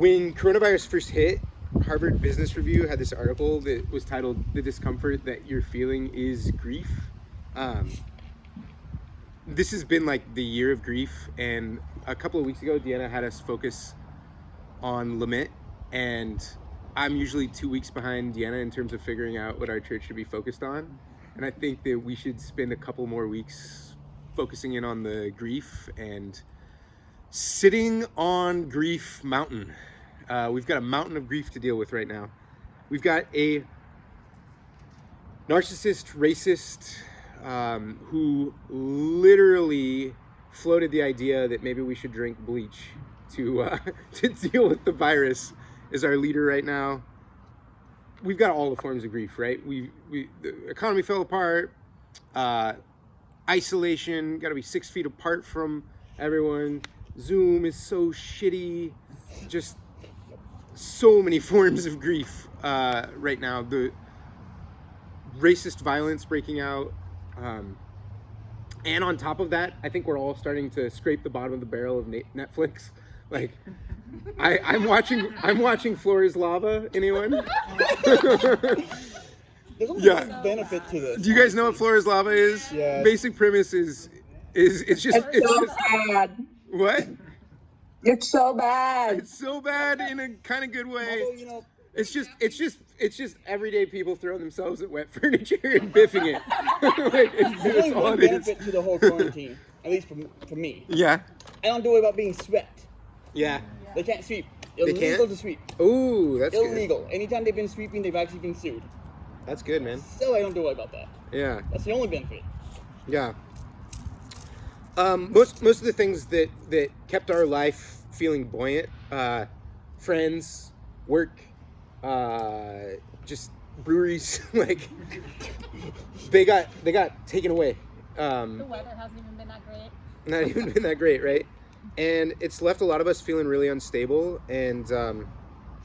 When coronavirus first hit, Harvard Business Review had this article that was titled "The Discomfort That You're Feeling Is Grief." This has been like the year of grief, and a couple of weeks ago, Deanna had us focus on lament, and I'm usually 2 weeks behind Deanna in terms of figuring out what our church should be focused on, and I think that we should spend a couple more weeks focusing in on the grief and sitting on grief mountain. We've got a mountain of grief to deal with right now. We've got a narcissist, racist, who literally floated the idea that maybe we should drink bleach to deal with the virus is our leader right now. We've got all the forms of grief, right? The economy fell apart, isolation, got to be 6 feet apart from everyone. Zoom is so shitty, just so many forms of grief right now. The racist violence breaking out. And on top of that, I think we're all starting to scrape the bottom of the barrel of Netflix. Like, I'm watching Floor is Lava. Anyone? There's only one benefit to this. Do you guys know what Floor is Lava is? Yes. Basic premise is it's just bad. What? It's so bad. It's so bad in a kind of good way. Although, you know, It's just everyday people throwing themselves at wet furniture and biffing it. Like, there's that's only all one it is. benefit to the whole quarantine, at least for me. Yeah. I don't do it about being swept. Yeah. They can't sweep. They Illegal can't? to sweep. Ooh, that's good. Illegal. Anytime they've been sweeping, they've actually been sued. That's good, man. So I don't do it about that. Yeah. That's the only benefit. Yeah. Most of the things that kept our life feeling buoyant, friends, work, just breweries, like they got taken away. The weather hasn't even been that great. Not even been that great, right? And it's left a lot of us feeling really unstable. And I'm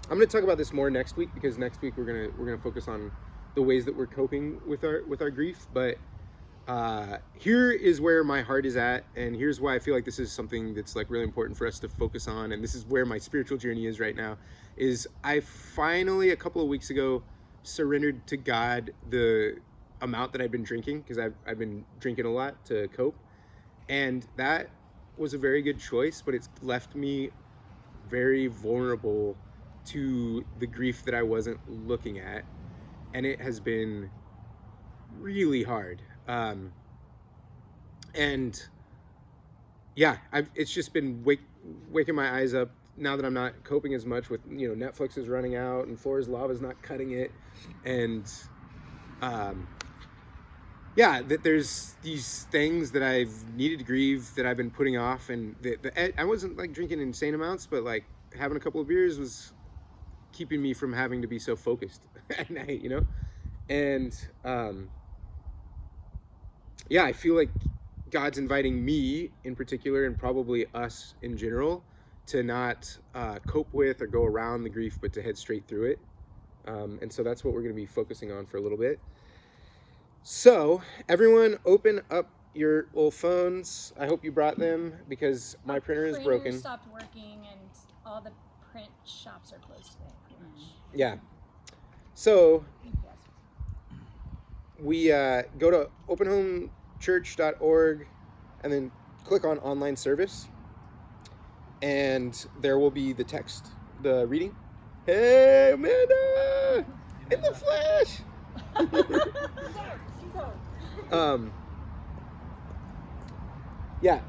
going to talk about this more next week, because next week we're gonna focus on the ways that we're coping with our grief. But here is where my heart is at, and here's why I feel like this is something that's like really important for us to focus on. And this is where my spiritual journey is right now. Is I finally, a couple of weeks ago, surrendered to God the amount that I've been drinking, because I've been drinking a lot to cope, and that was a very good choice, but it's left me very vulnerable to the grief that I wasn't looking at, and it has been really hard. And yeah, it's just been waking my eyes up now that I'm not coping as much with, Netflix is running out and Floor is Lava is not cutting it, and yeah, that there's these things that I've needed to grieve that I've been putting off, and I wasn't like drinking insane amounts, but like having a couple of beers was keeping me from having to be so focused at night, and yeah, I feel like God's inviting me in particular, and probably us in general, to not cope with or go around the grief, but to head straight through it. And so that's what we're going to be focusing on for a little bit. So everyone open up your little phones. I hope you brought them, because my printer is broken. Stopped working, and all the print shops are closed today, pretty much. Yeah. So we go to openhomechurch.org and then click on online service, and there will be the text, the reading. Hey, Amanda! In the flesh! Yeah.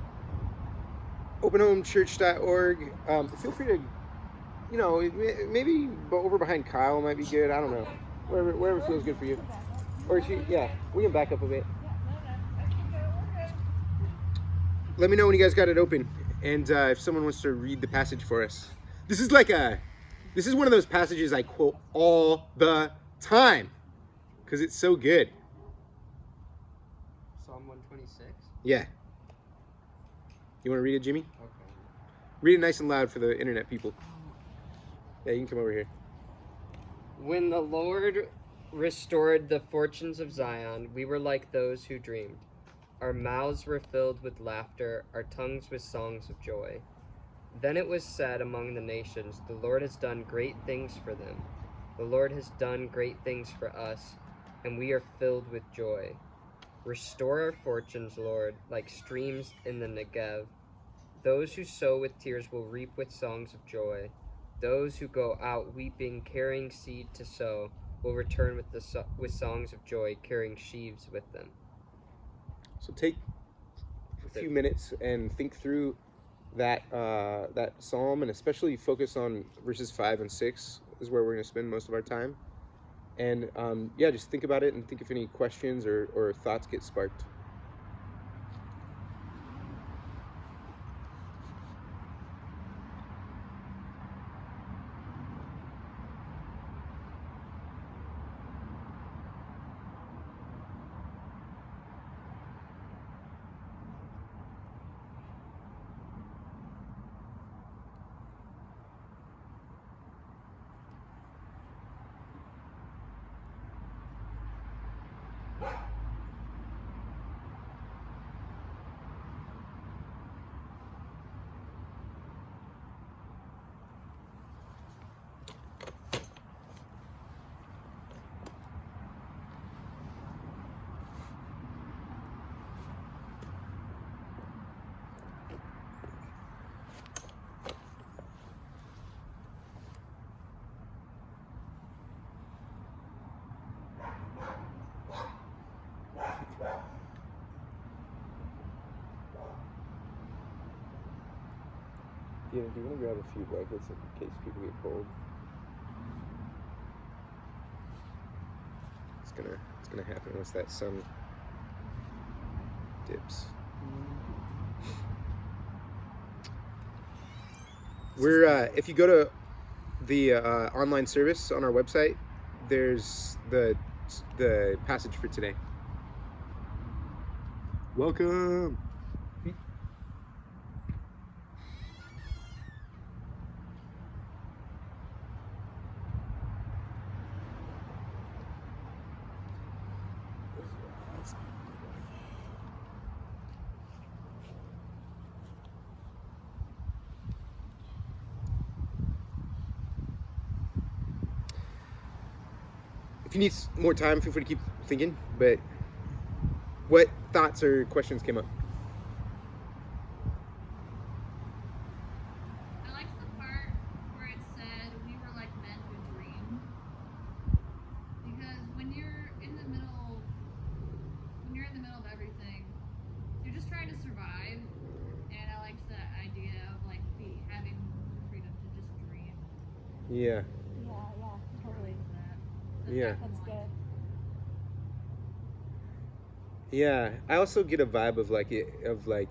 Openhomechurch.org. Feel free to, maybe over behind Kyle might be good. I don't know. Wherever feels good for you. Or we can back up a bit. Let me know when you guys got it open, and if someone wants to read the passage for us. This is one of those passages I quote all the time, because it's so good. Psalm 126? Yeah. You want to read it, Jimmy? Okay. Read it nice and loud for the internet people. Yeah, you can come over here. When the Lord restored the fortunes of Zion, we were like those who dreamed. Our mouths were filled with laughter, our tongues with songs of joy. Then it was said among the nations, the Lord has done great things for them. The Lord has done great things for us, and we are filled with joy. Restore our fortunes, Lord, like streams in the Negev. Those who sow with tears will reap with songs of joy. Those who go out weeping, carrying seed to sow, will return with songs of joy, carrying sheaves with them. So take a few minutes and think through that that psalm, and especially focus on verses 5 and 6 is where we're going to spend most of our time. And yeah, just think about it and think if any questions or thoughts get sparked. Do you want to grab a few blankets in case people get cold? It's gonna happen once that sun dips. We're if you go to the online service on our website, there's the passage for today. Welcome. If you need more time, feel free to keep thinking, but what thoughts or questions came up? I liked the part where it said we were like men who dream. Because when you're in the middle of everything, you're just trying to survive. And I liked that idea of like having the freedom to just dream. Yeah. Yeah, totally. Yeah. That's good. Yeah, I also get a vibe of like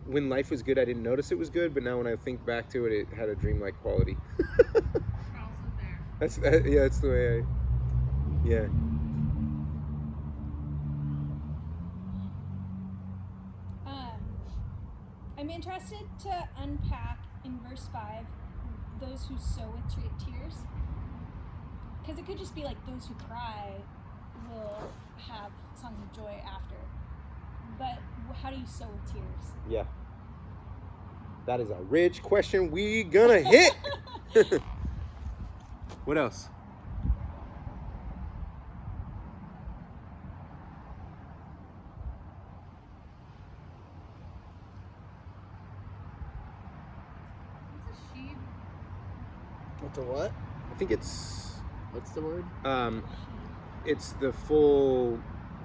when life was good, I didn't notice it was good, but now when I think back to it, it had a dreamlike quality. Also there. Yeah, that's the way yeah. I'm interested to unpack in verse 5 those who sow with tears. Because it could just be like those who cry will have songs of joy after. But how do you sow with tears? Yeah. That is a rich question we gonna hit. What else? What's a sheep? What's a what? I think it's What's the word? it's the full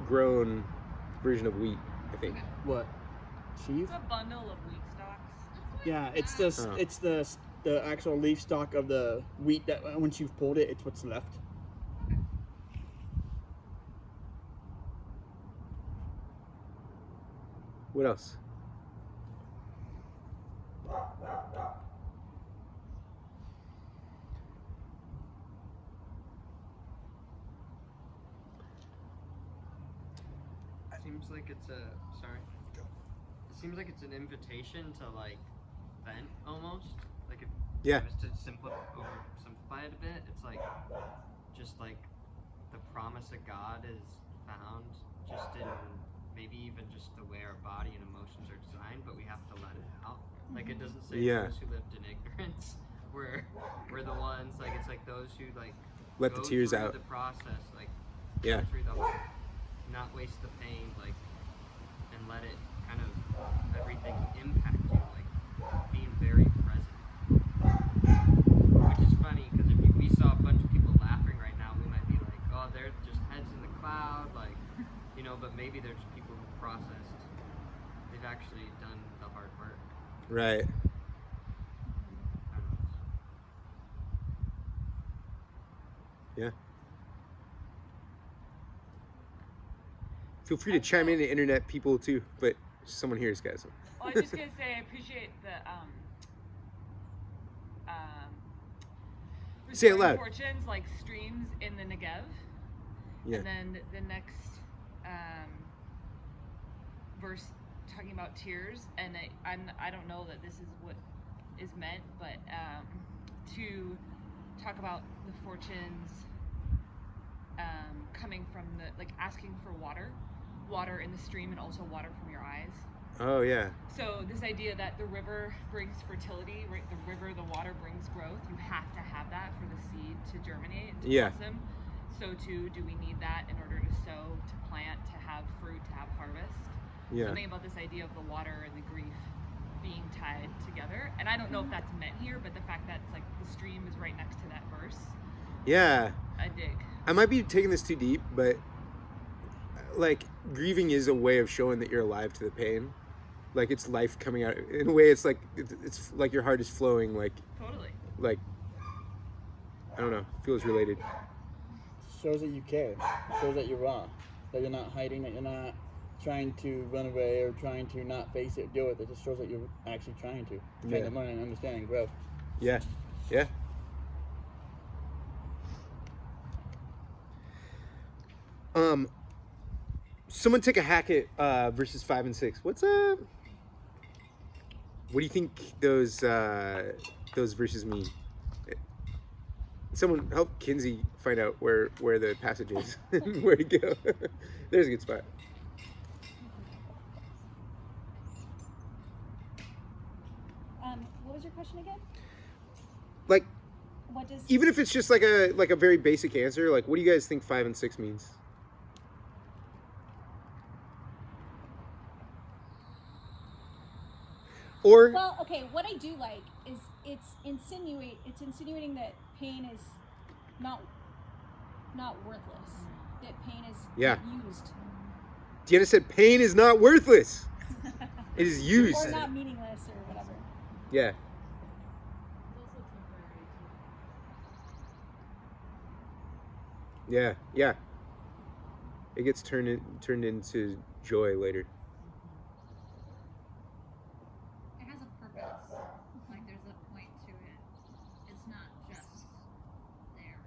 grown version of wheat, I think. What? Sheaf? It's a bundle of wheat stalks. Yeah, it's the Oh. it's the actual leaf stalk of the wheat that once you've pulled it, it's what's left. What else? Seems like it's It seems like it's an invitation to like vent almost. Like if Yeah. I was to oversimplify it a bit, it's like just like the promise of God is found just in maybe even just the way our body and emotions are designed, but we have to let it out. Like it doesn't say Yeah. those who lived in ignorance. We're the ones, like it's like those who like Let the go tears through out. the process, like Yeah. go through the whole, not waste the pain, like, and let it kind of everything impact you, like being very present. Which is funny because if we saw a bunch of people laughing right now, we might be like, oh, they're just heads in the cloud, like, you know. But maybe they're just people who processed. They've actually done the hard work. Right. I don't know. Yeah. Feel free to chime in, the internet people too, but someone here has got some. Well, I was just gonna say I appreciate the Say it restoring loud. fortunes like streams in the Negev. Yeah. And then the next verse talking about tears, and I don't know that this is what is meant, but to talk about the fortunes coming from the, like, asking for water in the stream, and also water from your eyes. Oh yeah. So this idea that the river brings fertility, right? The river, the water brings growth. You have to have that for the seed to germinate and to Yeah. blossom. So too, do we need that in order to sow, to plant, to have fruit, to have harvest? Yeah. Something about this idea of the water and the grief being tied together. And I don't know if that's meant here, but the fact that it's like the stream is right next to that verse, Yeah. I dig. I might be taking this too deep, but like grieving is a way of showing that you're alive to the pain. Like it's life coming out. In a way, it's like your heart is flowing. Like Totally. I don't know. Feels related. Shows that you care. It shows that you're raw. That you're not hiding. That you're not trying to run away or trying to not face it, deal with it. It just shows that you're actually trying to Yeah. learn and understand and grow. Yeah. Yeah. Someone take a hack at verses 5 and 6. What's up? What do you think those verses mean? Someone help Kinsey find out where the passage is, where to go. There's a good spot. What was your question again? Like, What does even if it's just like a very basic answer, like what do you guys think 5 and 6 means? Or Well, okay, what I do like is it's insinuating that pain is not worthless. That pain is Yeah. used. Deanna said pain is not worthless. It is used. Or not meaningless or whatever. Yeah. It's also temporary too. Yeah. It gets turned into joy later. It has a purpose. Like there's a point to it. It's not just there.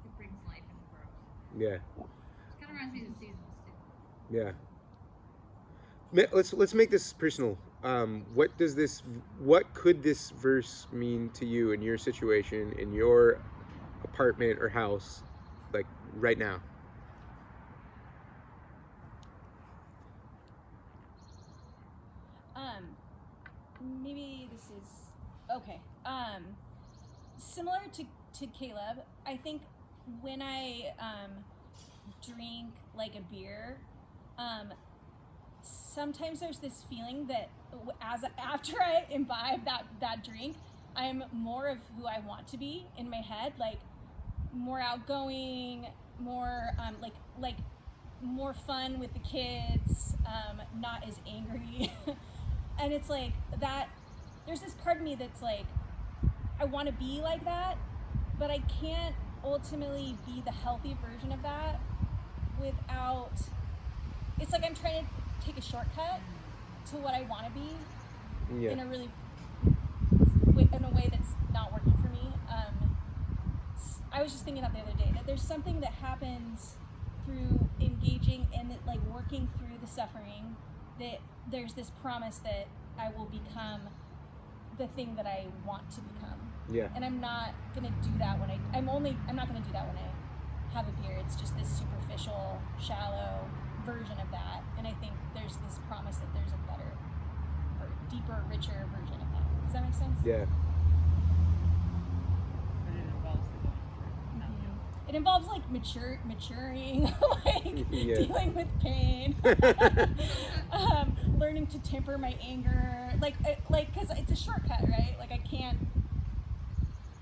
It brings life and growth. Yeah. It kind of reminds me of the seasons too. Yeah. Let's make this personal. What could this verse mean to you in your situation, in your apartment or house, like right now? Maybe this is okay. Similar to Caleb, I think when I drink like a beer, sometimes there's this feeling that after I imbibe that drink, I'm more of who I want to be in my head, like more outgoing, more like more fun with the kids, not as angry. And it's like that, there's this part of me that's like, I want to be like that, but I can't ultimately be the healthy version of that without, it's like I'm trying to take a shortcut to what I want to be Yeah. in a way that's not working for me. I was just thinking that the other day, that there's something that happens through engaging and like working through the suffering, that there's this promise that I will become the thing that I want to become. Yeah. And I'm not gonna do that when I'm not gonna do that when I have a beer. It's just this superficial, shallow version of that. And I think there's this promise that there's a better deeper, richer version of that. Does that make sense? Yeah. But it involves the going through. Not you. It involves like maturing, like Yeah. dealing with pain, learning to temper my anger, like because it's a shortcut, right? Like I can't,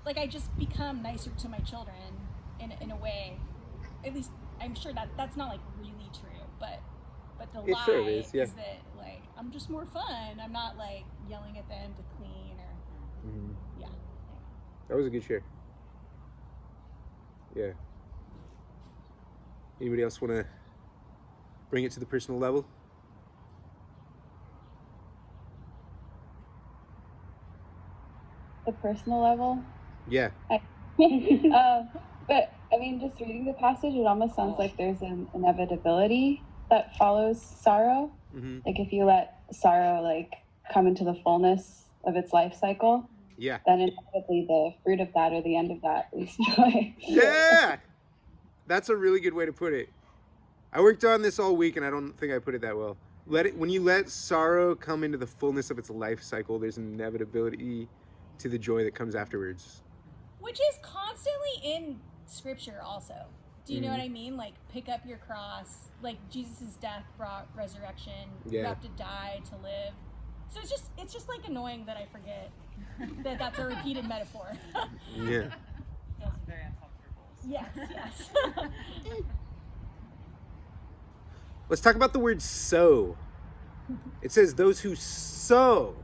like I just become nicer to my children in a way. At least I'm sure that that's not like really true, but the It lie sort of is, yeah. that like I'm just more fun. I'm not like yelling at them to clean or Mhm. yeah. That was a good share. Yeah. Anybody else want to bring it to the personal level? The personal level. Yeah. But I mean, just reading the passage, it almost sounds like there's an inevitability that follows sorrow. Mm-hmm. Like if you let sorrow like come into the fullness of its life cycle, Yeah. then inevitably the fruit of that or the end of that is joy. Yeah. That's a really good way to put it. I worked on this all week and I don't think I put it that well. When you let sorrow come into the fullness of its life cycle, there's an inevitability to the joy that comes afterwards. Which is constantly in scripture also. Do you know Mhm. what I mean? Like pick up your cross. Like Jesus' death brought resurrection. You Yeah. have to die to live. So it's just like annoying that I forget that that's a repeated metaphor. Yeah. It's also very uncomfortable. So. Yes, yes. Let's talk about the word sow. It says those who sow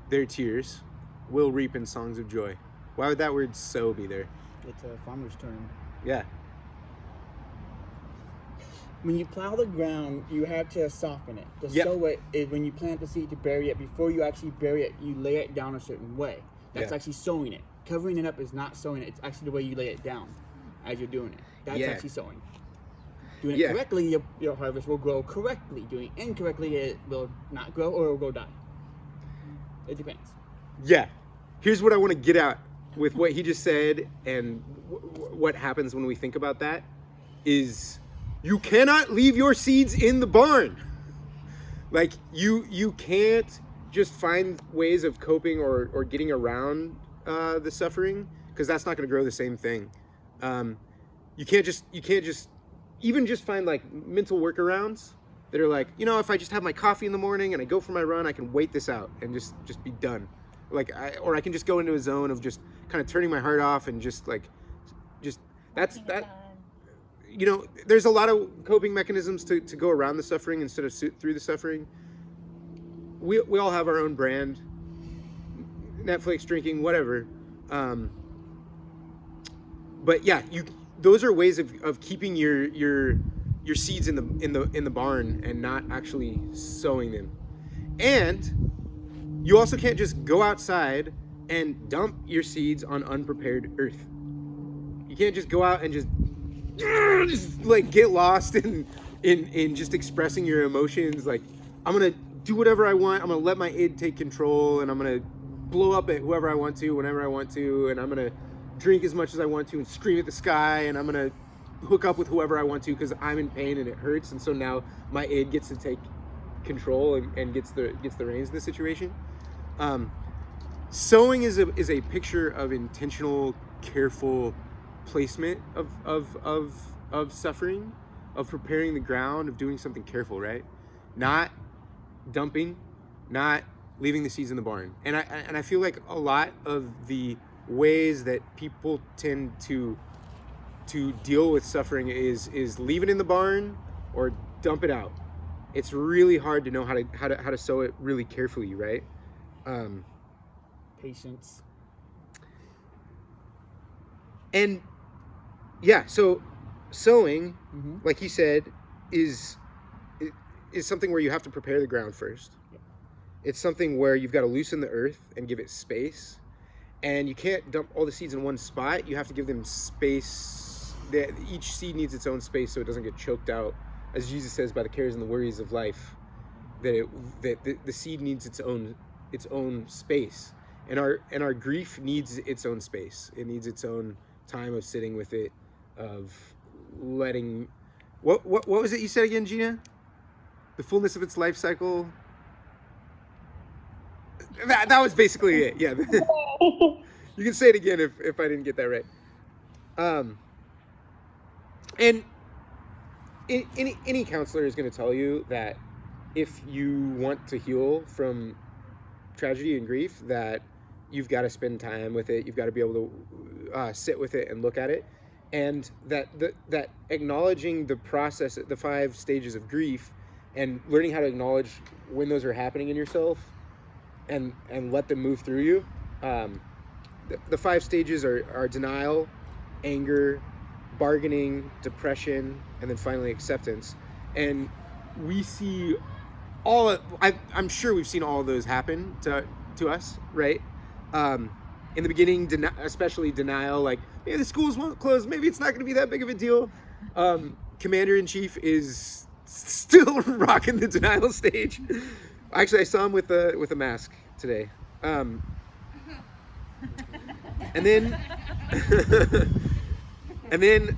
their tears will reap in songs of joy. Why would that word sow be there? It's a farmer's term. Yeah. When you plow the ground, you have to soften it. To Yep. sow it is when you plant the seed to bury it. Before you actually bury it, you lay it down a certain way. That's Yeah. actually sowing it. Covering it up is not sowing it. It's actually the way you lay it down as you're doing it. That's Yeah. actually sowing. Doing it Yeah. correctly, your harvest will grow correctly. Doing it incorrectly, it will not grow or it will go die. It depends. Yeah. Here's what I want to get at with what he just said and what happens when we think about that is you cannot leave your seeds in the barn. Like you can't just find ways of coping or getting around the suffering because that's not going to grow the same thing. You can't just even just find like mental workarounds that are like, you know, if I just have my coffee in the morning and I go for my run, I can wait this out and just be done. Like or I can just go into a zone of just kind of turning my heart off and just that's Getting it that. done. You know, there's a lot of coping mechanisms to go around the suffering instead of through the suffering. We all have our own brand, Netflix, drinking, whatever. But yeah, those are ways of keeping your seeds in the barn and not actually sowing them. And you also can't just go outside and dump your seeds on unprepared earth. You can't just go out and just like get lost in just expressing your emotions. Like, I'm gonna do whatever I want. I'm gonna let my id take control, and I'm gonna blow up at whoever I want to, whenever I want to, and I'm gonna drink as much as I want to and scream at the sky, and I'm gonna hook up with whoever I want to because I'm in pain and it hurts, and so now my id gets to take control and gets the reins of the situation. Sowing is a picture of intentional, careful placement of suffering, of preparing the ground, of doing something careful, right? Not dumping, not leaving the seeds in the barn. And I feel like a lot of the ways that people tend to deal with suffering is leave it in the barn or dump it out. It's really hard to know how to sow it really carefully, right? Patience. And yeah, so sowing, Mm-hmm. like he said, is something where you have to prepare the ground first. Yep. It's something where you've got to loosen the earth and give it space. And you can't dump all the seeds in one spot. You have to give them space. Each seed needs its own space so it doesn't get choked out, as Jesus says, by the cares and the worries of life. That the seed needs its own space. And our grief needs its own space. It needs its own time of sitting with it, of letting what was it you said again, Gina? The fullness of its life cycle. That was basically it. Yeah. You can say it again if I didn't get that right. And any counselor is going to tell you that if you want to heal from tragedy and grief, that you've got to spend time with it. You've got to be able to sit with it and look at it, and that acknowledging the process, the 5 stages of grief, and learning how to acknowledge when those are happening in yourself, and let them move through you. The 5 stages are denial, anger, bargaining, depression, and then finally acceptance. And we see I'm sure we've seen all of those happen to us, right? In the beginning, especially denial, like, yeah, the schools won't close, maybe it's not going to be that big of a deal. Commander-in-Chief is still rocking the denial stage. Actually, I saw him with a mask today. And then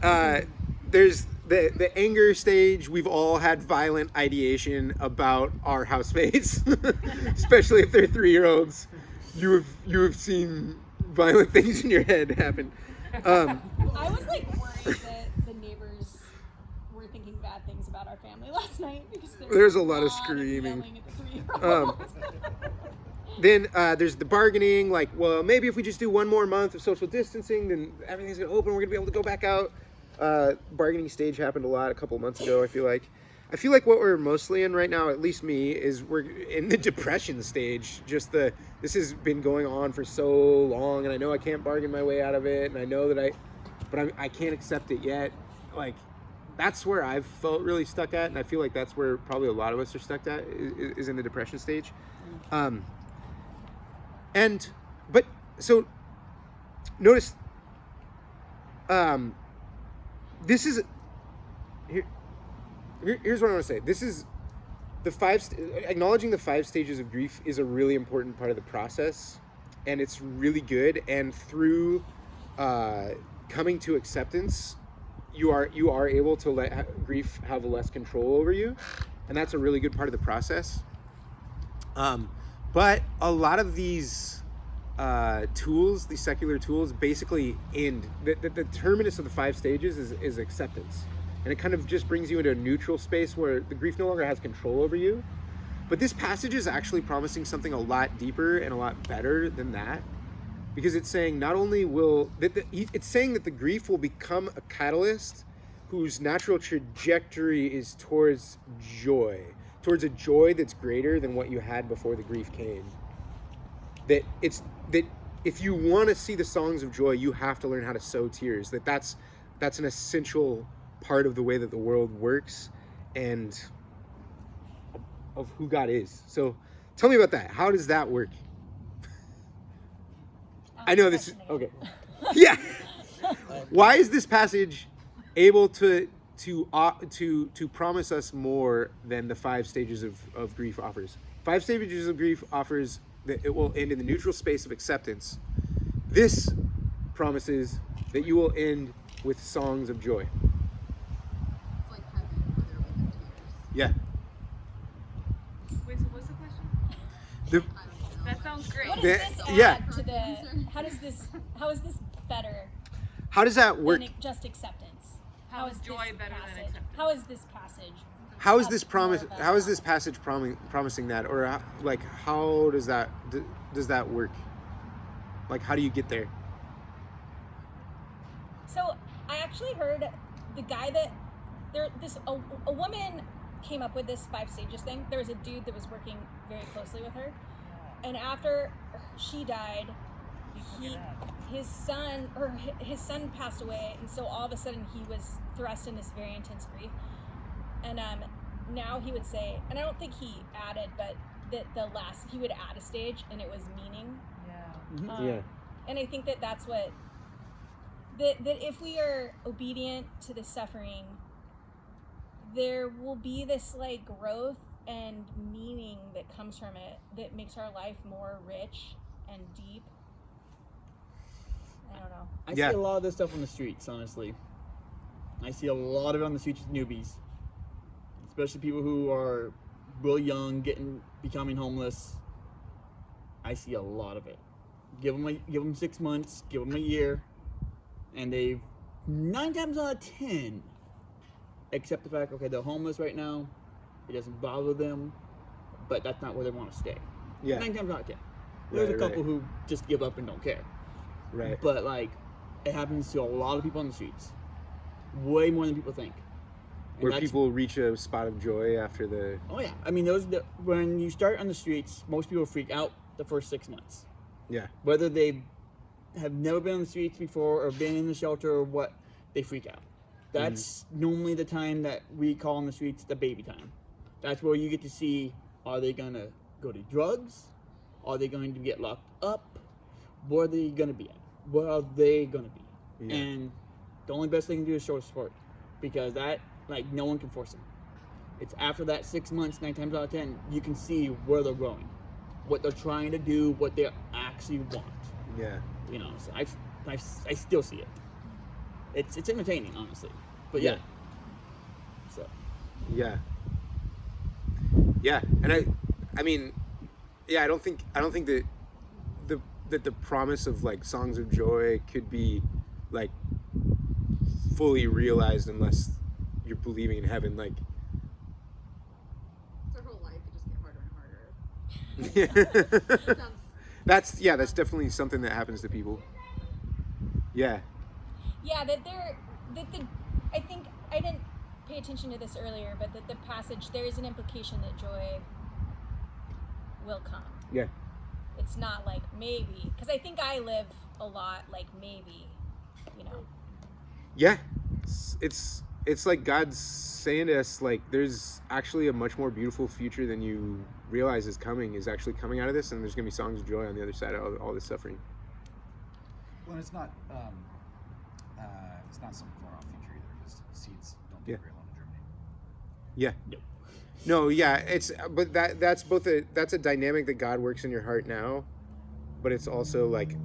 there's the anger stage. We've all had violent ideation about our housemates, especially if they're 3-year-olds. You have seen violent things in your head happen. I was like worried that the neighbors were thinking bad things about our family last night because there's a lot of screaming. Yelling at the 3-year-old. Then there's the bargaining, like, well, maybe if we just do 1 more month of social distancing, then everything's gonna open. We're gonna be able to go back out. Bargaining stage happened a lot a couple months ago. I feel like what we're mostly in right now, at least me, is we're in the depression stage. This has been going on for so long, and I know I can't bargain my way out of it, and I know that I can't accept it yet. Like, that's where I've felt really stuck at, and I feel like that's where probably a lot of us are stuck at, is in the depression stage. But so notice, this is here's what I want to say. This is acknowledging the 5 stages of grief is a really important part of the process, and it's really good. And through coming to acceptance, you are able to let grief have less control over you, and that's a really good part of the process. But a lot of these tools, these secular tools, basically end. The terminus of the 5 stages is acceptance. And it kind of just brings you into a neutral space where the grief no longer has control over you. But this passage is actually promising something a lot deeper and a lot better than that. Because it's saying not only it's saying that the grief will become a catalyst whose natural trajectory is towards joy. Towards a joy that's greater than what you had before the grief came. That if you want to see the songs of joy, you have to learn how to sow tears. That's an essential part of the way that the world works and of who God is. So tell me about that. How does that work? I know this is okay. Yeah. Why is this passage able to promise us more than the 5 stages of grief offers? 5 stages of grief offers that it will end in the neutral space of acceptance. This promises that you will end with songs of joy. It's like heaven, where there will be tears. Yeah. Wait, so what's the question? The, That sounds great. What does this add yeah. to the? How is this better how does that work? than just acceptance? How is this joy better than passage? acceptance? How is this passage? How is this more promise? of a- How is this passage promising that, or how does that work? Like, how do you get there? So I actually heard the guy that a woman came up with this 5 stages thing. There was a dude that was working very closely with her, and after she died, his son passed away, and so all of a sudden he was thrust in this very intense grief. And now he would say, and I don't think he added, but that he would add a stage, and it was meaning. Yeah. Yeah. And I think that's what that if we are obedient to the suffering, there will be this like growth and meaning that comes from it that makes our life more rich and deep. I don't know. I Yeah. see a lot of this stuff on the streets, honestly. I see a lot of it on the streets with newbies. Especially people who are real young, becoming homeless. I see a lot of it. Give them 6 months, give them a year, and they've 9 times out of 10 accept the fact, okay, they're homeless right now. It doesn't bother them, but that's not where they want to stay. Yeah. 9 times out of 10. There's a Right, couple right. who just give up and don't care. Right. But like, it happens to a lot of people on the streets, way more than people think. And Where that's- people reach a spot of joy after the. Oh yeah, I mean when you start on the streets, most people freak out the first 6 months. Yeah. Whether they have never been on the streets before or been in the shelter or what, they freak out. That's normally the time that we call on the streets the baby time. That's where you get to see, are they gonna go to drugs? Are they going to get locked up? Where are they gonna be at? Where are they gonna be? Yeah. And the only best thing to do is show support, because that, like, no one can force them. It's after that 6 months, 9 times out of 10, you can see where they're growing, what they're trying to do, what they actually want. Yeah. You know, so I still see it. It's entertaining, honestly. But yeah. So. Yeah. Yeah, and I mean, yeah, I don't think that the promise of like songs of joy could be like fully realized unless you're believing in heaven. Like, It's our whole life. It just get harder and harder. Sounds that's definitely something that happens to people. Yeah. Yeah, I think I didn't pay attention to this earlier, but that the passage, there is an implication that joy will come. Yeah. It's not like maybe, because I think I live a lot like maybe, you know. Yeah. It's like God's saying to us, like, there's actually a much more beautiful future than you realize is actually coming out of this, and there's gonna be songs of joy on the other side of all this suffering. Well, it's not some far off future either, because seeds don't take very long to germinate. Yeah. No, yeah, but that's a dynamic that God works in your heart now, but it's also like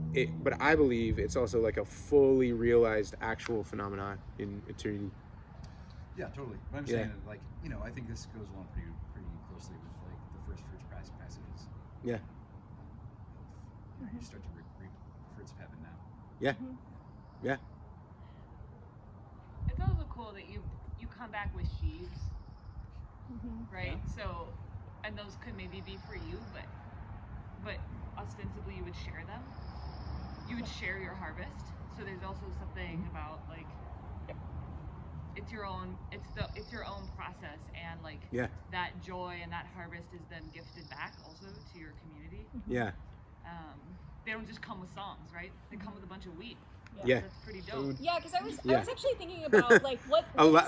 but I believe it's also like a fully realized actual phenomenon in eternity. Yeah, totally. But I'm saying that, like, you know, I think this goes along pretty closely with like the first fruits passages. Yeah. You know, you start to reap the fruits of heaven now. Yeah. Yeah. It's also cool that you come back with sheaves, right? Yeah. So, and those could maybe be for you, but ostensibly you would share them. You would share your harvest. So there's also something about like it's your own process, and like that joy and that harvest is then gifted back also to your community. Yeah. They don't just come with songs, right? They come with a bunch of wheat. Yeah. That's pretty dope. Yeah, because I was actually thinking about like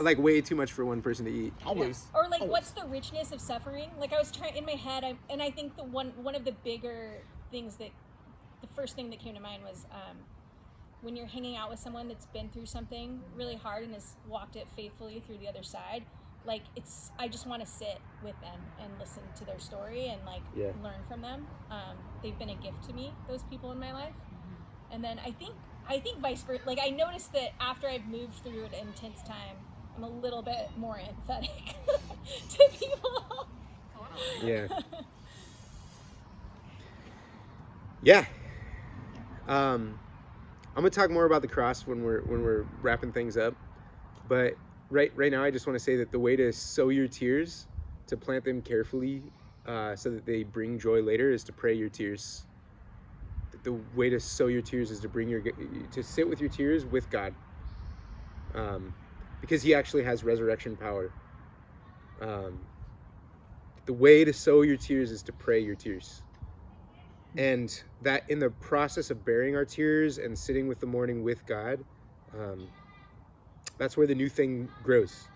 like way too much for one person to eat. Always. Or like, what's the richness of suffering? Like, I was trying in my head, and I think the one of the bigger things the first thing that came to mind was when you're hanging out with someone that's been through something really hard and has walked it faithfully through the other side. Like, I just want to sit with them and listen to their story and like learn from them. They've been a gift to me, those people in my life. And then I think vice versa. Like, I noticed that after I've moved through an intense time, I'm a little bit more empathetic to people. Yeah. Yeah. I'm gonna talk more about the cross when we're wrapping things up, but right now I just want to say that the way to sow your tears, to plant them carefully, so that they bring joy later, is to pray your tears. The way to sow your tears is to sit with your tears with God, because He actually has resurrection power. The way to sow your tears is to pray your tears. And that in the process of bearing our tears and sitting with the morning with God, that's where the new thing grows.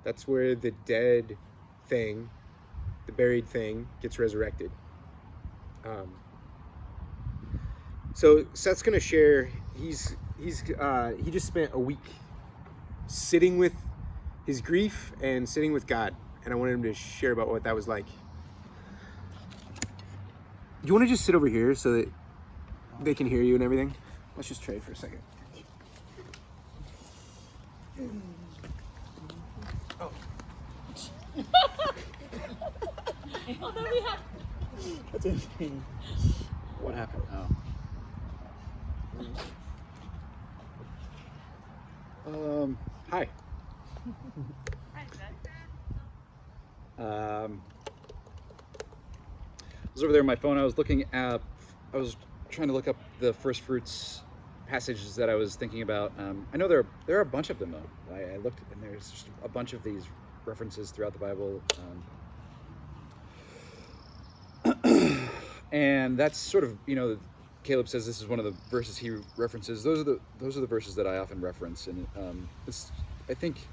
That's where the dead thing, the buried thing, gets resurrected. So Seth's gonna share. He just spent a week sitting with his grief and sitting with God, and I wanted him to share about what that was like. Do you want to just sit over here so that they can hear you and everything? Let's just trade for a second. Oh. Although we have That's interesting. What happened? Oh. Hi. Hi, Seth. I was over there on my phone. I was trying to look up the first fruits passages that I was thinking about. I know there are a bunch of them though. I looked and there's just a bunch of these references throughout the Bible. And that's sort of, Caleb says this is one of the verses he references. Those are the verses that I often reference, and I think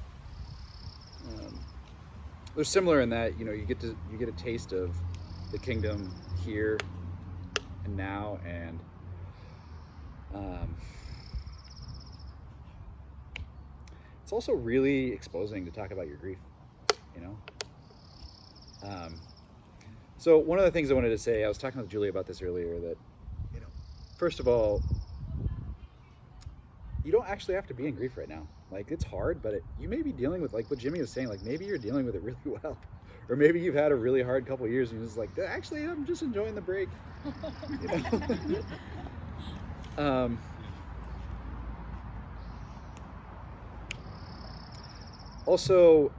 they're similar in that you get a taste of the kingdom here and now, and it's also really exposing to talk about your grief, So one of the things I wanted to say, I was talking with Julie about this earlier, that, first of all, you don't actually have to be in grief right now. Like, it's hard, but you may be dealing with, like what Jimmy was saying, like maybe you're dealing with it really well. Or maybe you've had a really hard couple of years and you're just like, actually, I'm just enjoying the break. Also,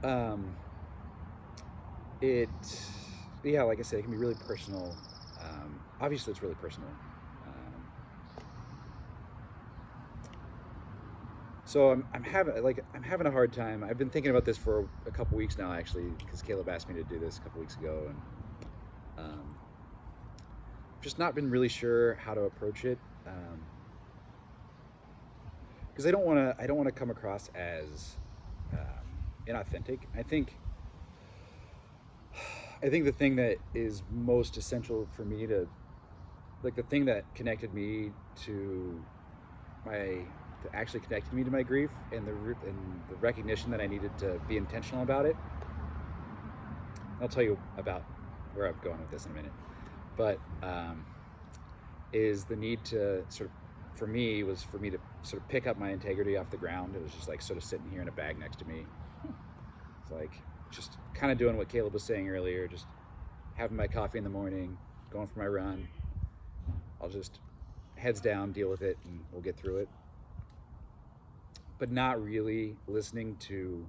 like I said, it can be really personal. Obviously, it's really personal. So I'm having a hard time. I've been thinking about this for a couple weeks now, actually, because Caleb asked me to do this a couple weeks ago, and just not been really sure how to approach it. Because I don't want to come across as inauthentic. I think the thing that is most essential for me the thing that connected me to my grief, and the recognition that I needed to be intentional about it. I'll tell you about where I'm going with this in a minute, but is the need to for me to sort of pick up my integrity off the ground. It was just like sort of sitting here in a bag next to me. It's like just kind of doing what Caleb was saying earlier, just having my coffee in the morning, going for my run. I'll just heads down, deal with it, and we'll get through it. But not really listening to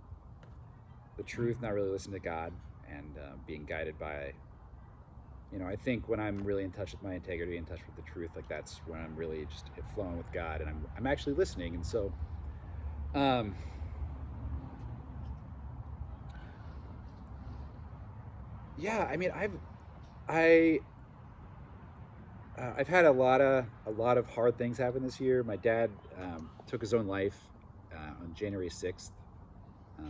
the truth, not really listening to God, and being guided by, I think when I'm really in touch with my integrity, in touch with the truth, like that's when I'm really just flowing with God, and I'm actually listening. And so, yeah, I mean, I've had a lot of hard things happen this year. My dad took his own life on January 6th. It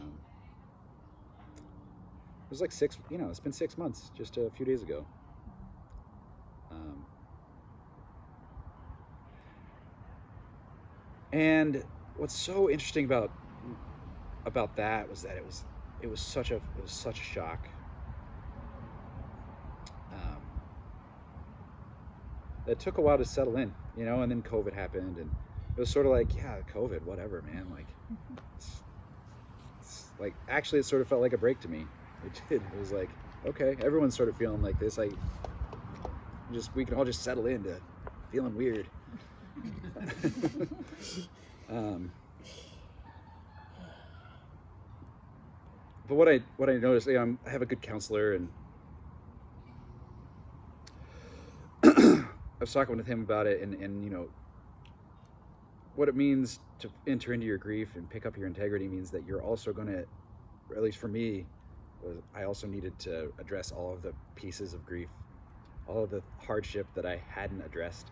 was like it's been 6 months, just a few days ago. And what's so interesting about that was that it was such a shock. It took a while to settle in, and then COVID happened, and it was sort of like, yeah, COVID, whatever, man. Like, it's like, actually, it sort of felt like a break to me. It did. It was like, okay, everyone's sort of feeling like this. We can all just settle into feeling weird. But what I noticed, I have a good counselor, and I was talking with him about it, and what it means to enter into your grief and pick up your integrity means that you're also going to, or at least for me, I also needed to address all of the pieces of grief, all of the hardship that I hadn't addressed.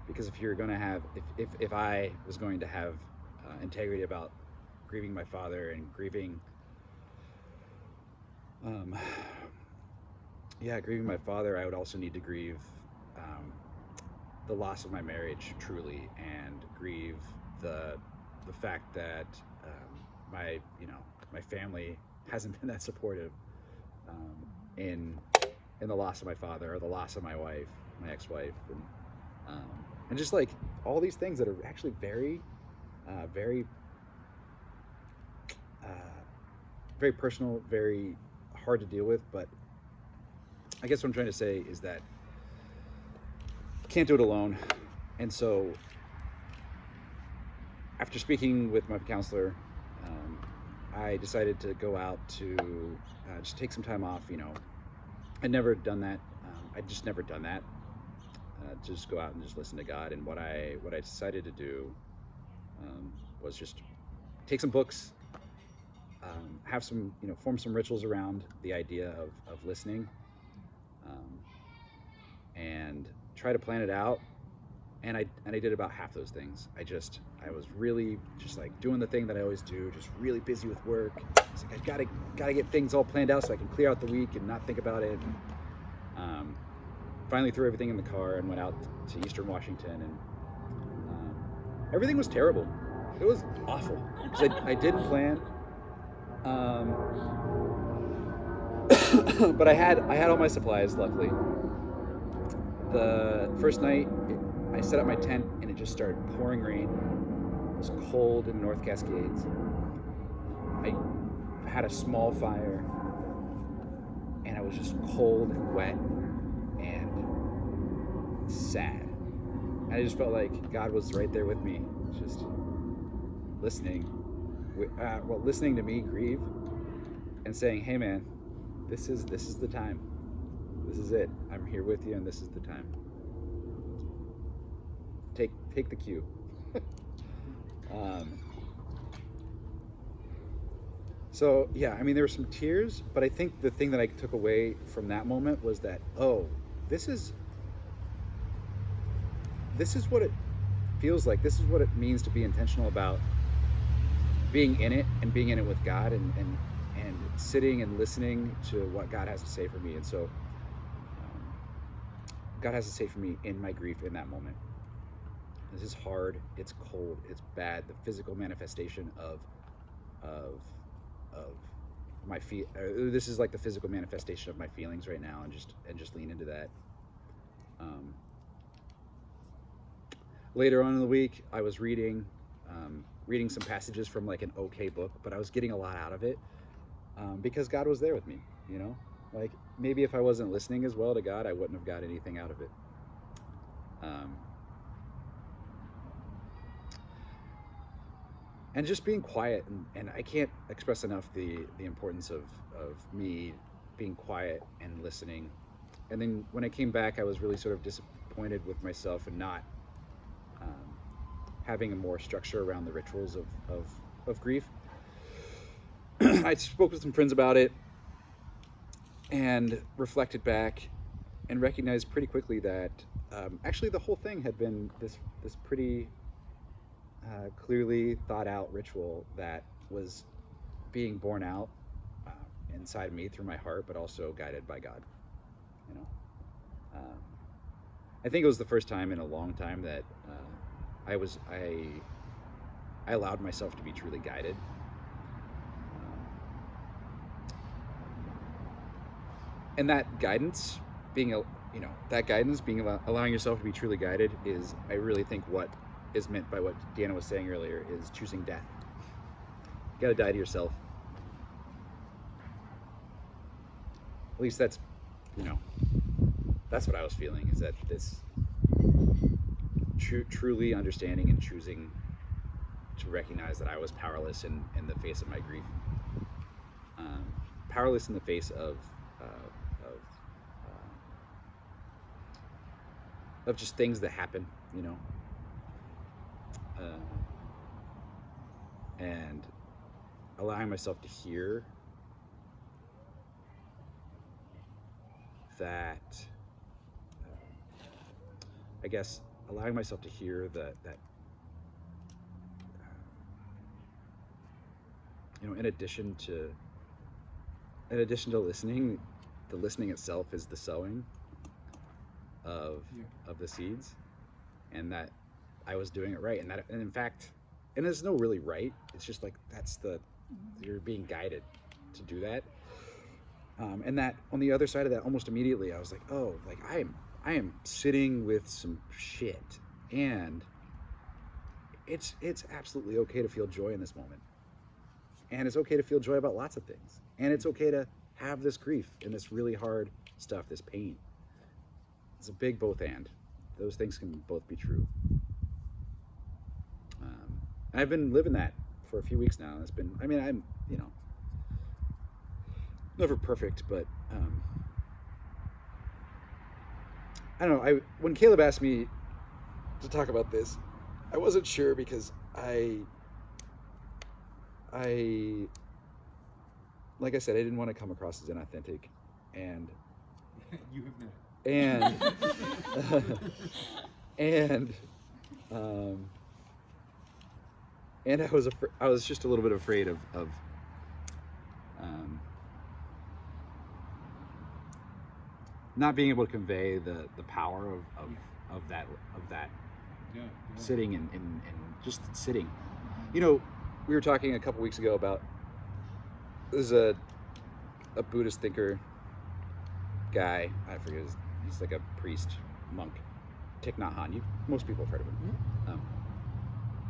Because if I was going to have integrity about grieving my father and grieving my father, I would also need to grieve the loss of my marriage truly, and grieve the fact that my family hasn't been that supportive in the loss of my father, or the loss of my wife, my ex-wife, and just like all these things that are actually very very personal, very hard to deal with, but I guess what I'm trying to say is that can't do it alone. And so after speaking with my counselor, I decided to go out to just take some time off. I'd never done that. I'd just never done that. To just go out and just listen to God. And what I decided to do was just take some books, have some, form some rituals around the idea of listening, and try to plan it out. And I did about half those things. I was really just like doing the thing that I always do, just really busy with work. It's like I gotta get things all planned out so I can clear out the week and not think about it. Finally threw everything in the car and went out to Eastern Washington, and everything was terrible. It was awful. 'Cause I didn't plan. But I had all my supplies, luckily. The first night, I set up my tent and it just started pouring rain. It was cold in North Cascades. I had a small fire, and I was just cold and wet and sad. And I just felt like God was right there with me, just listening, listening to me grieve and saying, "Hey, man, this is the time. This is it. I'm here with you, and this is the time. Take the cue." So yeah, I mean, there were some tears, but I think the thing that I took away from that moment was that, this is what it feels like. This is what it means to be intentional about being in it and being in it with God, and sitting and listening to what God has to say for me. And so God has to say for me in my grief in that moment. This is hard, it's cold, it's bad. The physical manifestation of my feet. This is like the physical manifestation of my feelings right now, and just lean into that. Later on in the week, I was reading some passages from like an okay book, but I was getting a lot out of it because God was there with me. Like maybe if I wasn't listening as well to God, I wouldn't have got anything out of it. And just being quiet, and I can't express enough the importance of me being quiet and listening. And then when I came back, I was really sort of disappointed with myself and not having a more structure around the rituals of grief. I spoke with some friends about it and reflected back and recognized pretty quickly that actually the whole thing had been this pretty clearly thought out ritual that was being borne out inside me through my heart, but also guided by God. I think it was the first time in a long time that I allowed myself to be truly guided. And that guidance being allowing yourself to be truly guided is, I really think, what is meant by what Deanna was saying earlier, is choosing death. You gotta die to yourself. At least that's what I was feeling, is that this truly understanding and choosing to recognize that I was powerless in the face of my grief. Powerless in the face of just things that happen, and allowing myself to hear that, I guess, allowing myself to hear that in addition to listening, the listening itself is the sowing of the seeds, and that I was doing it right, and in fact, there's no really right. It's just like you're being guided to do that, and that on the other side of that, almost immediately, I was like, I am sitting with some shit, and it's absolutely okay to feel joy in this moment, and it's okay to feel joy about lots of things, and it's okay to have this grief and this really hard stuff, this pain. It's a big both and. Those things can both be true. I've been living that for a few weeks now. It's been, I mean, I'm, you know, never perfect, but I don't know. When Caleb asked me to talk about this, I wasn't sure because I like I said, I didn't want to come across as inauthentic, and You have not. and I was just a little bit afraid of not being able to convey the power of that Yeah. sitting and just sitting. You know, we were talking a couple weeks ago about there's a Buddhist thinker guy, I forget he's like a priest, monk, Thich Nhat Hanh. Most people have heard of him.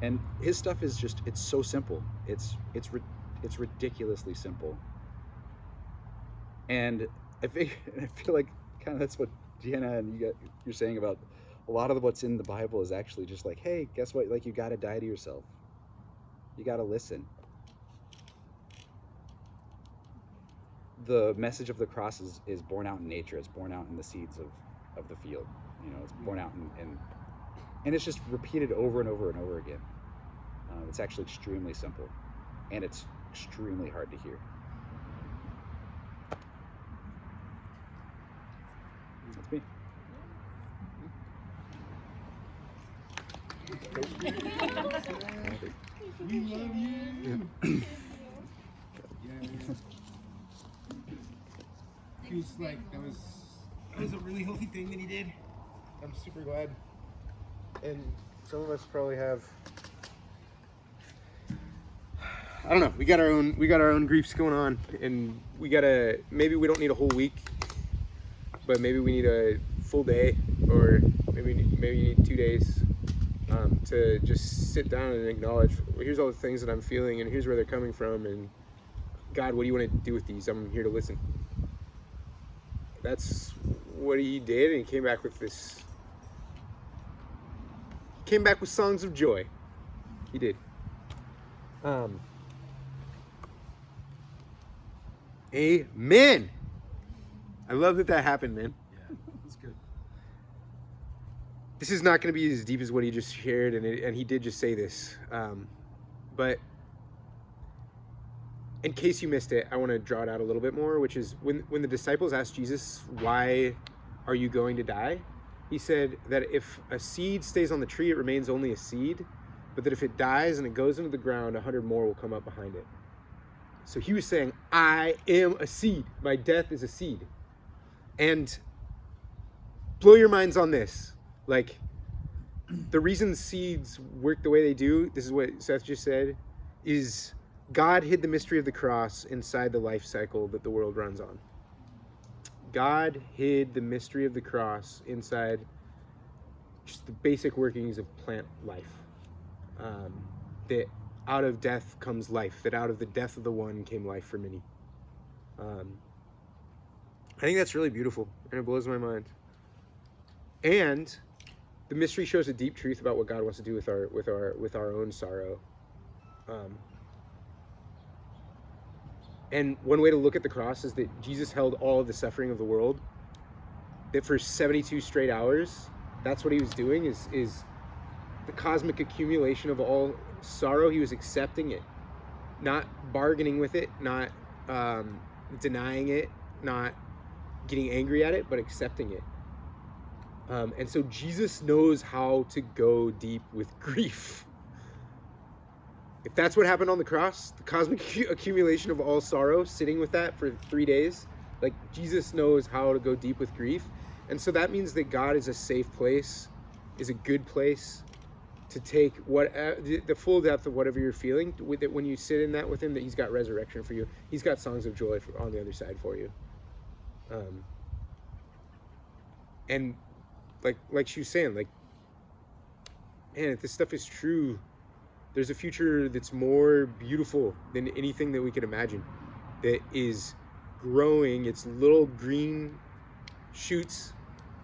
And his stuff is just, it's so simple. It's ridiculously simple. And I feel like kind of that's what Deanna and you're saying about a lot of what's in the Bible is actually just like, hey, guess what? Like, you got to die to yourself. You got to listen. The message of the cross is born out in nature. It's born out in the seeds of the field. You know, it's born out and it's just repeated over and over and over again. It's actually extremely simple, and it's extremely hard to hear. That's me. We love you. Yeah. Feels like that was a really healthy thing that he did. I'm super glad. And some of us probably have, I don't know, we got our own griefs going on, and maybe we don't need a whole week, but maybe we need a full day, or maybe you need 2 days to just sit down and acknowledge, well, here's all the things that I'm feeling, and here's where they're coming from, and God, what do you want to do with these? I'm here to listen. That's what he did, and he came back with songs of joy. He did. Amen. I love that happened, man. Yeah, that's good. This is not going to be as deep as what he just shared, and he did just say this. But in case you missed it, I want to draw it out a little bit more, which is when the disciples asked Jesus, why are you going to die? He said that if a seed stays on the tree, it remains only a seed, but that if it dies and it goes into the ground, 100 more will come up behind it. So he was saying, I am a seed. My death is a seed. And blow your minds on this. Like, the reason seeds work the way they do, this is what Seth just said, is God hid the mystery of the cross inside the life cycle that the world runs on. God hid the mystery of the cross inside just the basic workings of plant life. That out of death comes life, that out of the death of the one came life for many. I think that's really beautiful, and it blows my mind. And the mystery shows a deep truth about what God wants to do with our own sorrow. And one way to look at the cross is that Jesus held all of the suffering of the world. That for 72 straight hours, that's what he was doing, is the cosmic accumulation of all sorrow. He was accepting it, not bargaining with it, not denying it, not getting angry at it, but accepting it. And so Jesus knows how to go deep with grief. If that's what happened on the cross, the cosmic accumulation of all sorrow, sitting with that for 3 days, like, Jesus knows how to go deep with grief. And so that means that God is a safe place, is a good place to take the full depth of whatever you're feeling with it. When you sit in that with him, that he's got resurrection for you. He's got songs of joy on the other side for you. And like she was saying, like, man, if this stuff is true, there's a future that's more beautiful than anything that we could imagine, that is growing its little green shoots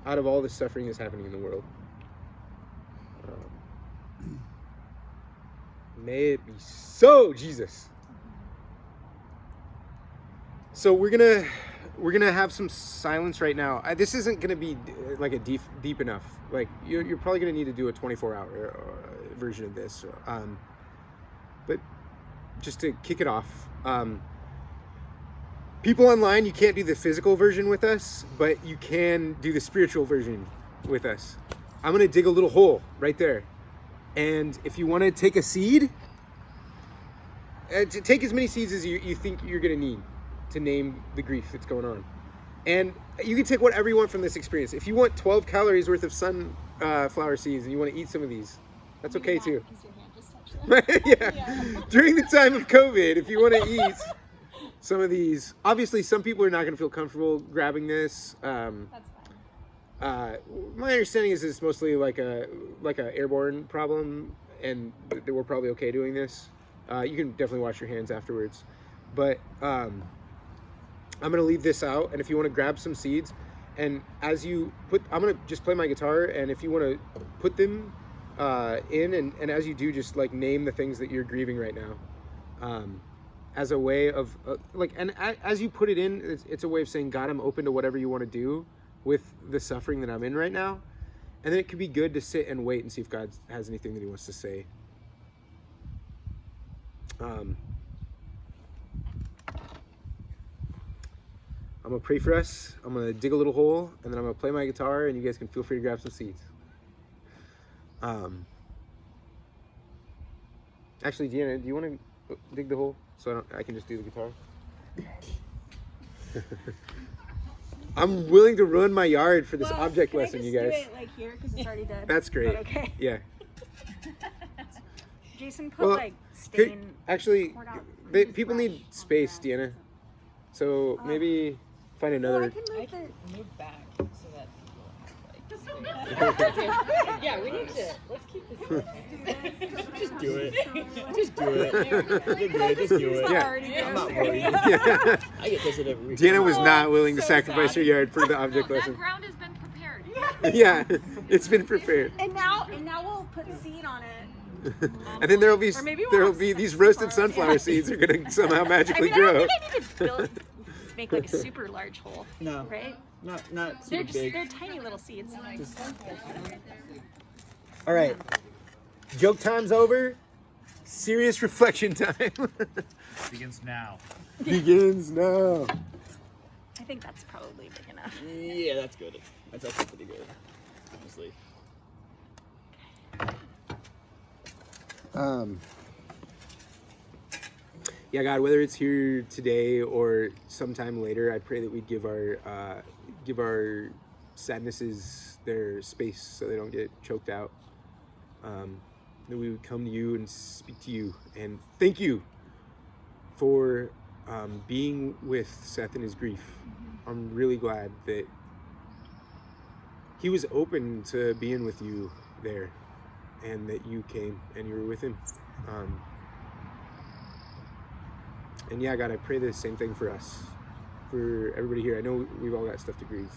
out of all the suffering that's happening in the world. May it be so, Jesus. So we're gonna have some silence right now. This isn't gonna be like a deep enough. Like you're probably gonna need to do a 24-hour version of this. But just to kick it off, people online, you can't do the physical version with us, but you can do the spiritual version with us. I'm gonna dig a little hole right there. And if you want to take a seed, take as many seeds as you think you're going to need to name the grief that's going on. And you can take whatever you want from this experience. If you want 12 calories worth of sunflower seeds and you want to eat some of these, that's okay too. Yeah. During the time of COVID, if you want to eat some of these, obviously some people are not going to feel comfortable grabbing this. That's fine. My understanding is it's mostly like a airborne problem, and that we're probably okay doing this. You can definitely wash your hands afterwards, but I'm gonna leave this out. And if you want to grab some seeds, and as you I'm gonna just play my guitar, and if you want to put them in, and as you do, just like name the things that you're grieving right now, as a way of and as you put it in, it's a way of saying, God, I'm open to whatever you want to do with the suffering that I'm in right now. And then it could be good to sit and wait and see if God has anything that he wants to say. I'm gonna pray for us. I'm gonna dig a little hole, and then I'm gonna play my guitar, and you guys can feel free to grab some seeds. Actually, Deanna, do you want to dig the hole so I can just do the guitar? I'm willing to ruin my yard for this object lesson, you guys. Do it like here because it's already dead. That's great. Okay. Yeah. Jason put stain. Actually, people need space, Deanna. So maybe find another. I can move back so that yeah, we need to. Let's keep this. Just do it. Just do it. You're good. Just do it. Yeah. I'm not worried. Yeah. I get tested every week. Deanna was not willing to sacrifice her yard for the object lesson. That ground has been prepared. Yeah, it's been prepared. And now we'll put seed on it. And then there'll be these roasted sunflower seeds are gonna somehow magically grow. I don't think I need to make like a super large hole. No. Right? Not super big. They're tiny little seeds. All right, joke time's over. Serious reflection time Begins now. begins now. I think that's probably big enough. Yeah, that's good. That's actually pretty good, honestly. Yeah, God, whether it's here today or sometime later, I pray that we give our sadnesses their space so they don't get choked out. That we would come to you and speak to you, and thank you for being with Seth in his grief. I'm really glad that he was open to being with you there, and that you came and you were with him. And yeah, God, I pray the same thing for us, for everybody here. I know we've all got stuff to grieve.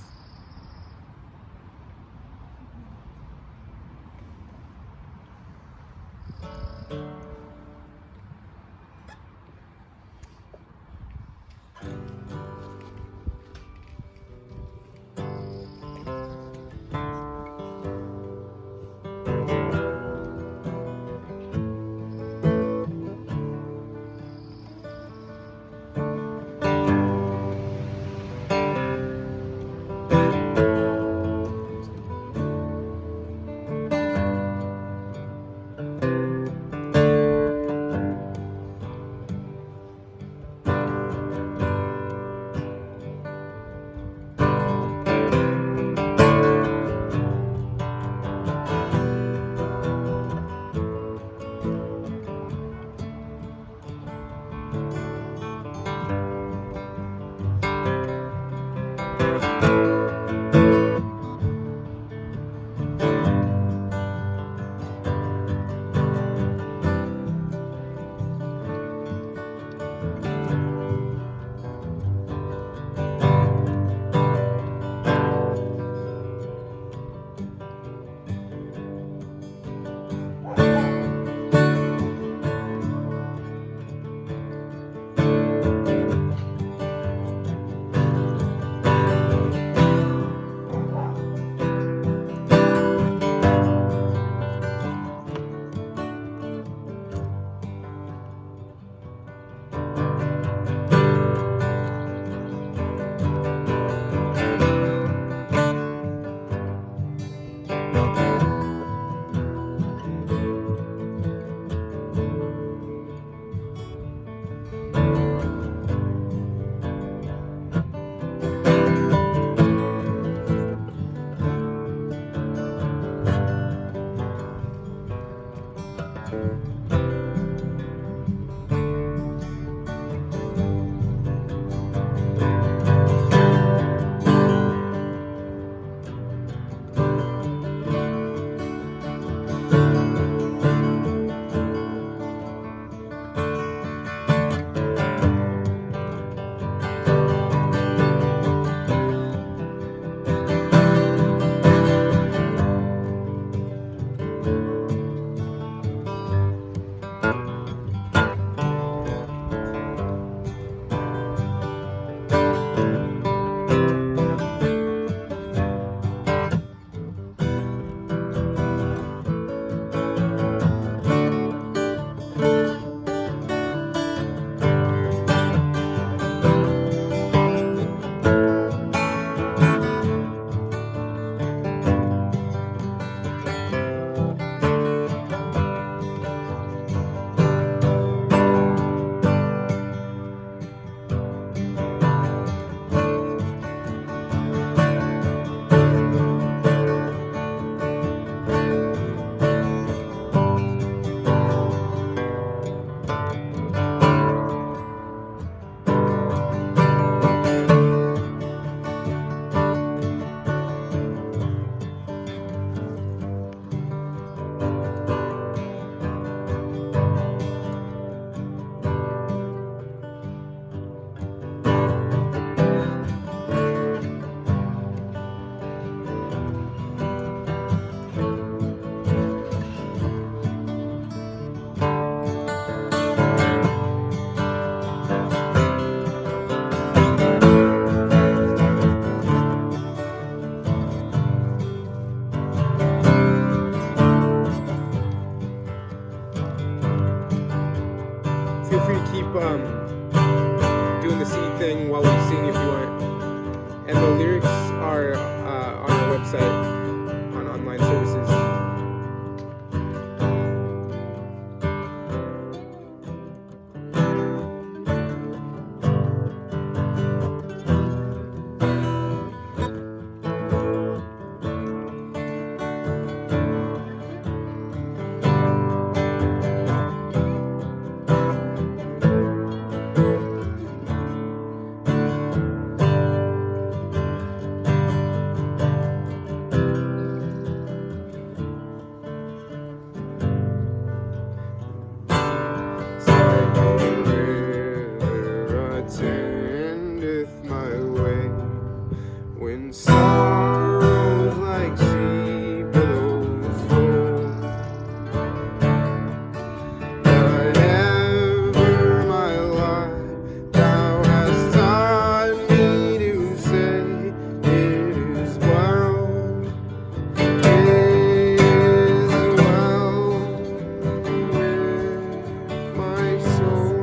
doing the seed thing while we sing if you want. And the lyrics are on our website on online services. Attendeth my way when sorrows like sea billows roll. Whatever my lot, thou hast taught me to say, it is well, it is well with my soul.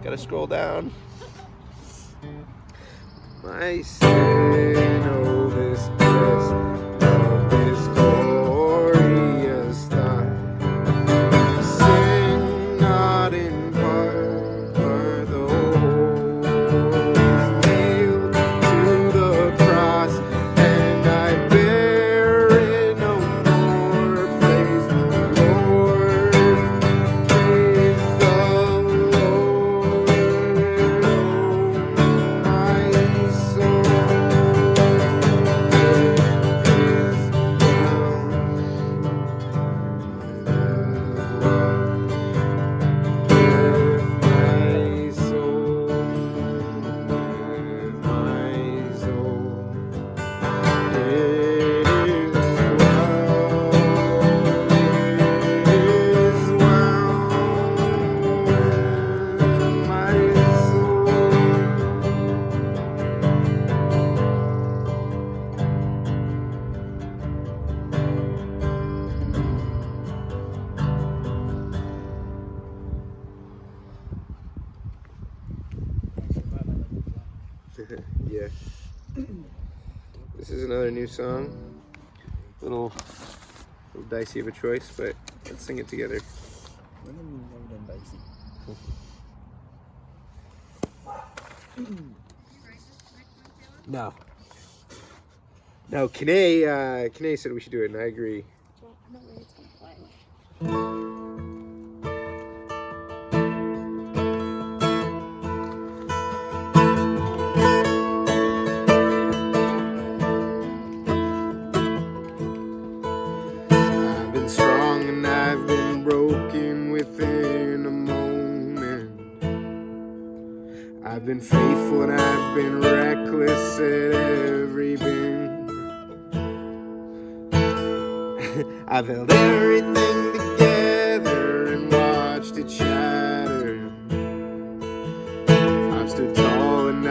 Gotta scroll down. My sin, oh, this bliss of this glorious thought. Sing not in part, but the whole is nailed to the cross, and I bear it no more. Praise the Lord, praise the Lord, my soul. Yeah. This is another new song. Little dicey of a choice, but let's sing it together. No. No, Kanae said we should do it, and I agree. I've been strong and I've been broken within a moment. I've been faithful and I've been reckless at every bend. I've held everything together and watched it shatter. I've stood tall and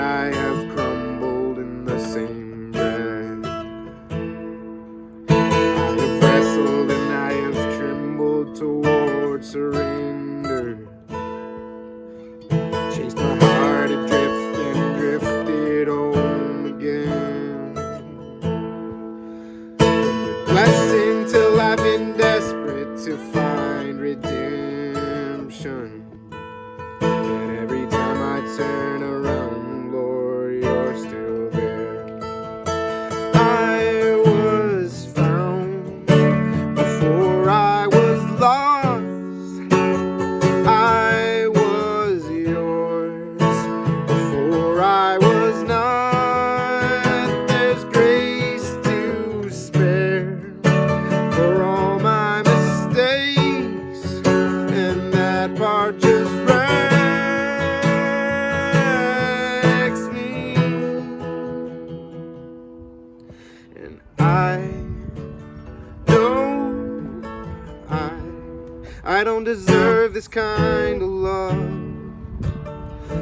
deserve this kind of love.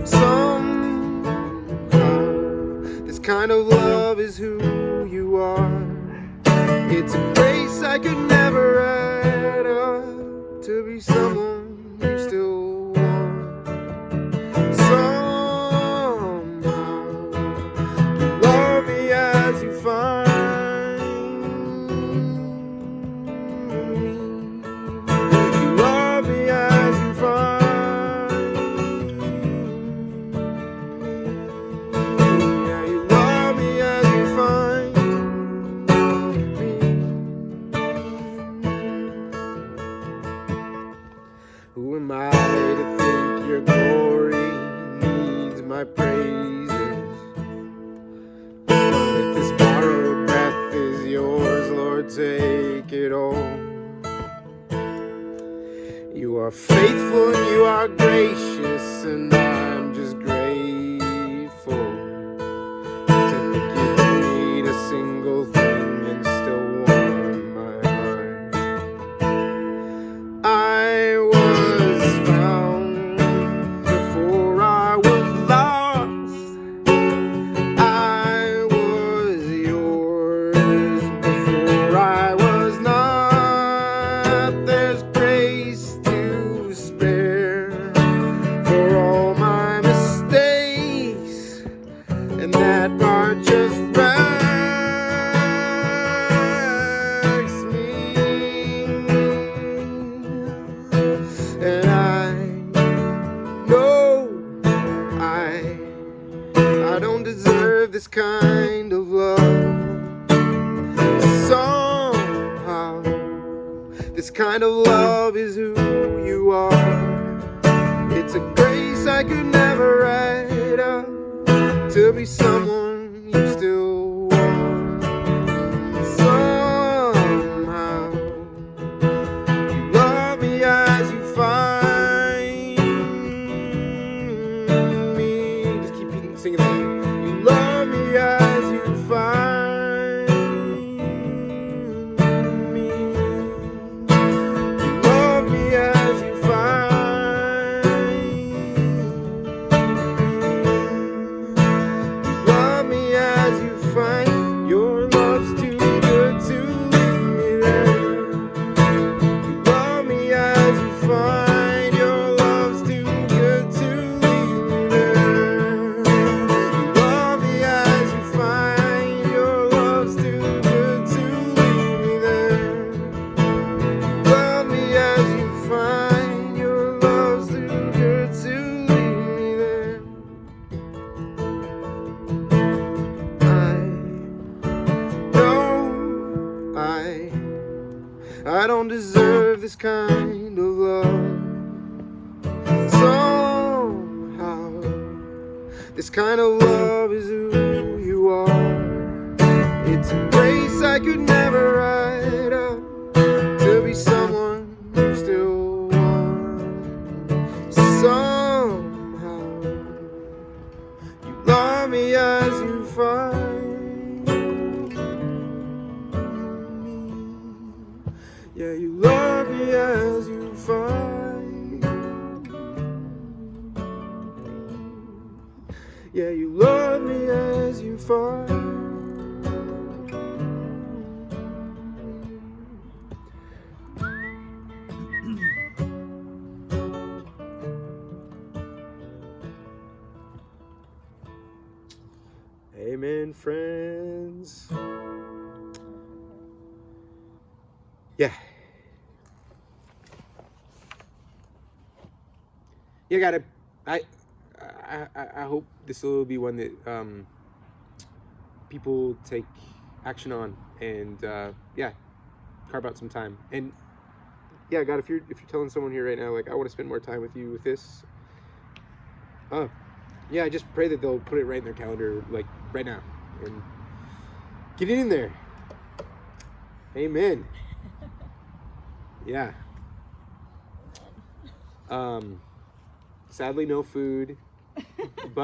Somehow, this kind of love is who you are. It's a grace I could never add up to be someone you still want. Somehow, you love me as you find me. You love me as you find me. Yeah, you love me as you find me. Who am I to think your glory needs my praises? But if this borrowed breath is yours, Lord, take it all. You are faithful and you are gracious, and I'm just grateful to think you don't need a single thing and still warm my heart. I was found before I was lost. I was yours before I was not. There's grace to spare for all my mistakes, and that part just wrecks me. And I know I don't deserve this kind of love. Somehow, this kind of love is who you are. It's a grace I could never write up to be someone you still want. Somehow, you love me as you find me. Just keep singing that. You love me as you find me. You love me as you find me. You love me as you find. Your love's too good to leave me there. You love me as you find. Your love's too good to leave me there. You love me as you find. Your love's too good to leave me there. You love me as you find. Your love's too good to leave me there. I don't deserve this kind of love. Somehow, this kind of love is who you are. It's a grace I could never write up to be someone you still want. Somehow, you love me as you find me. Yeah, you love me as you find. Yeah, you love me as you find. Amen, friends. Yeah. You gotta. I hope this will be one that people take action on, and yeah, carve out some time. And yeah, God, if you're telling someone here right now, like, I want to spend more time with you with this, yeah, I just pray that they'll put it right in their calendar, like right now, and get it in there. Amen. Yeah. Sadly, no food, but